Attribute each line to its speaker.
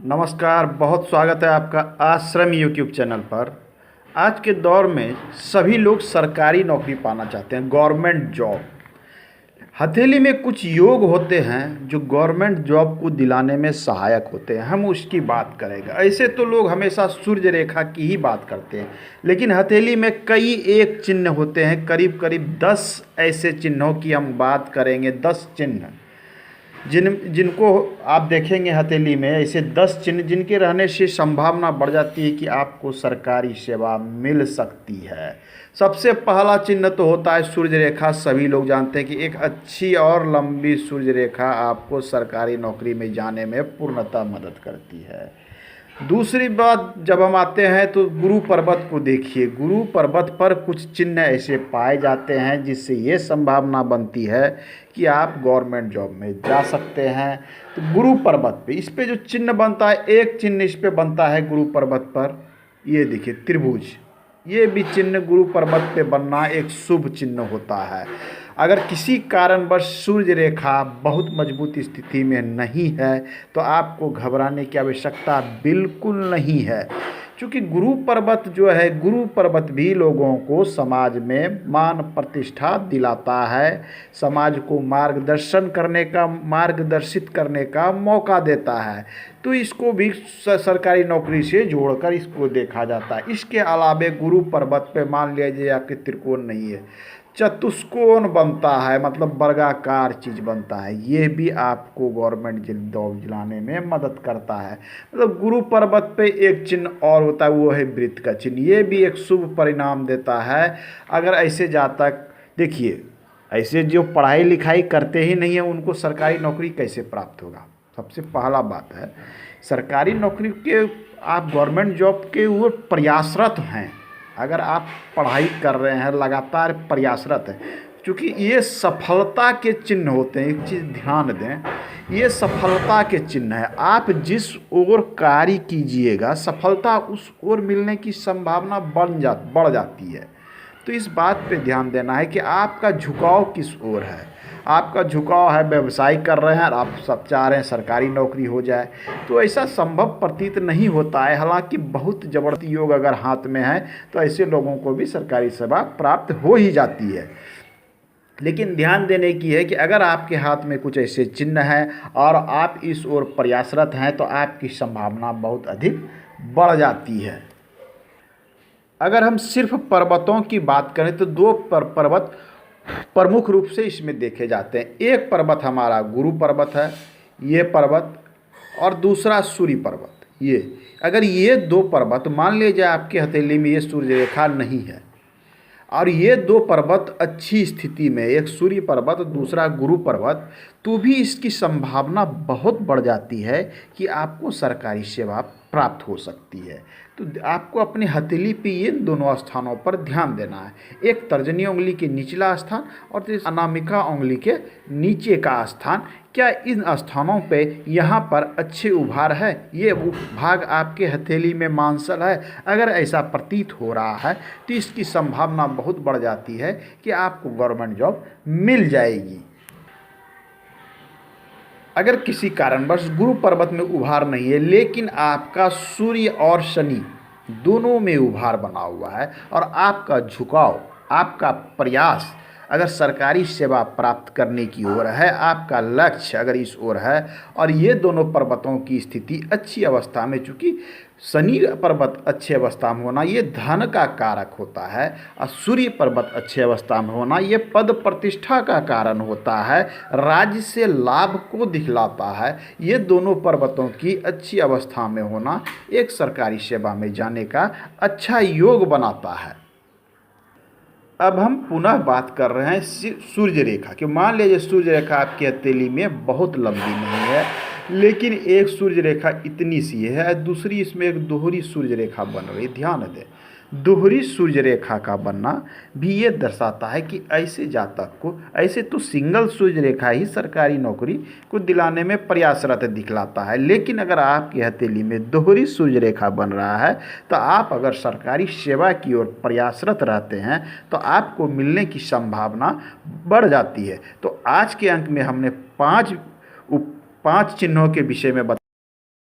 Speaker 1: नमस्कार, बहुत स्वागत है आपका आश्रम यूट्यूब चैनल पर। आज के दौर में सभी लोग सरकारी नौकरी पाना चाहते हैं, गवर्नमेंट जॉब। हथेली में कुछ योग होते हैं जो गवर्नमेंट जॉब को दिलाने में सहायक होते हैं, हम उसकी बात करेंगे। ऐसे तो लोग हमेशा सूर्य रेखा की ही बात करते हैं, लेकिन हथेली में कई एक चिन्ह होते हैं। करीब करीब 10 ऐसे चिन्हों की हम बात करेंगे। 10 चिन्ह जिनको आप देखेंगे हथेली में, ऐसे 10 चिन्ह जिनके रहने से संभावना बढ़ जाती है कि आपको सरकारी सेवा मिल सकती है। सबसे पहला चिन्ह तो होता है सूर्य रेखा। सभी लोग जानते हैं कि एक अच्छी और लंबी सूर्य रेखा आपको सरकारी नौकरी में जाने में पूर्णतः मदद करती है। दूसरी बात, जब हम आते हैं तो गुरु पर्वत को देखिए। गुरु पर्वत पर कुछ चिन्ह ऐसे पाए जाते हैं जिससे ये संभावना बनती है कि आप गवर्नमेंट जॉब में जा सकते हैं। तो गुरु पर्वत पे, इस पे जो चिन्ह बनता है, एक चिन्ह इस पे बनता है गुरु पर्वत पर, ये देखिए त्रिभुज। ये भी चिन्ह गुरु पर्वत पे बनना एक शुभ चिन्ह होता है। अगर किसी कारणवश सूर्य रेखा बहुत मजबूत स्थिति में नहीं है तो आपको घबराने की आवश्यकता बिल्कुल नहीं है, क्योंकि गुरु पर्वत जो है, गुरु पर्वत भी लोगों को समाज में मान प्रतिष्ठा दिलाता है, समाज को मार्गदर्शित करने का मौका देता है। तो इसको भी सरकारी नौकरी से जोड़कर इसको देखा जाता है। इसके अलावे गुरु पर्वत पे मान लीजिए आपके त्रिकोण नहीं है, चतुष्कोण बनता है, मतलब वर्गाकार चीज़ बनता है, ये भी आपको गवर्नमेंट जॉब दिलाने में मदद करता है। मतलब गुरु पर्वत पे एक चिन्ह और होता है, वो है वृत्त का चिन्ह। ये भी एक शुभ परिणाम देता है। अगर ऐसे जातक देखिए, ऐसे जो पढ़ाई लिखाई करते ही नहीं है उनको सरकारी नौकरी कैसे प्राप्त होगा? सबसे पहला बात है, सरकारी नौकरी के आप गवर्नमेंट जॉब के वो प्रयासरत हैं। अगर आप पढ़ाई कर रहे हैं, लगातार प्रयासरत हैं, क्योंकि ये सफलता के चिन्ह होते हैं। एक चीज़ ध्यान दें, ये सफलता के चिन्ह है। आप जिस ओर कार्य कीजिएगा, सफलता उस ओर मिलने की संभावना बढ़ जाती है। तो इस बात पे ध्यान देना है कि आपका झुकाव किस ओर है। आपका झुकाव है व्यवसाय कर रहे हैं और आप सब चाह रहे हैं सरकारी नौकरी हो जाए, तो ऐसा संभव प्रतीत नहीं होता है। हालांकि बहुत ज़बरदस्त योग अगर हाथ में है तो ऐसे लोगों को भी सरकारी सेवा प्राप्त हो ही जाती है। लेकिन ध्यान देने की है कि अगर आपके हाथ में कुछ ऐसे चिन्ह हैं और आप इस ओर प्रयासरत हैं तो आपकी संभावना बहुत अधिक बढ़ जाती है। अगर हम सिर्फ पर्वतों की बात करें तो दो पर्वत प्रमुख रूप से इसमें देखे जाते हैं। एक पर्वत हमारा गुरु पर्वत है, ये पर्वत, और दूसरा सूर्य पर्वत। ये अगर ये दो पर्वत, मान लीजिए आपकी हथेली में ये सूर्य रेखा नहीं है और ये दो पर्वत अच्छी स्थिति में, एक सूर्य पर्वत दूसरा गुरु पर्वत, तो भी इसकी संभावना बहुत बढ़ जाती है कि आपको सरकारी सेवा प्राप्त हो सकती है। तो आपको अपनी हथेली पे ये दोनों स्थानों पर ध्यान देना है। एक तर्जनी उंगली के निचला स्थान और अनामिका उंगली के नीचे का स्थान। क्या इन स्थानों पे यहाँ पर अच्छे उभार है? ये भाग आपके हथेली में मांसल है? अगर ऐसा प्रतीत हो रहा है तो इसकी संभावना बहुत बढ़ जाती है कि आपको गवर्नमेंट जॉब मिल जाएगी। अगर किसी कारणवश गुरु पर्वत में उभार नहीं है, लेकिन आपका सूर्य और शनि दोनों में उभार बना हुआ है और आपका झुकाव, आपका प्रयास अगर सरकारी सेवा प्राप्त करने की ओर है, आपका लक्ष्य अगर इस ओर है, और ये दोनों पर्वतों की स्थिति अच्छी अवस्था में, चूँकि शनि पर्वत अच्छी अवस्था में होना ये धन का कारक होता है और सूर्य पर्वत अच्छी अवस्था में होना ये पद प्रतिष्ठा का कारण होता है, राज्य से लाभ को दिखलाता है। ये दोनों पर्वतों की अच्छी अवस्था में होना एक सरकारी सेवा में जाने का अच्छा योग बनाता है। अब हम पुनः बात कर रहे हैं सूर्य रेखा की। मान लीजिए सूर्य रेखा आपकी हथेली में बहुत लंबी नहीं है, लेकिन एक सूर्य रेखा इतनी सी है, दूसरी इसमें एक दोहरी सूर्य रेखा बन रही। ध्यान दें, दोहरी सूर्य रेखा का बनना भी ये दर्शाता है कि ऐसे जातक को, ऐसे तो सिंगल सूर्य रेखा ही सरकारी नौकरी को दिलाने में प्रयासरत दिखलाता है, लेकिन अगर आपकी हथेली में दोहरी सूर्य रेखा बन रहा है तो आप अगर सरकारी सेवा की ओर प्रयासरत रहते हैं तो आपको मिलने की संभावना बढ़ जाती है। तो आज के अंक में हमने पांच चिन्हों के विषय में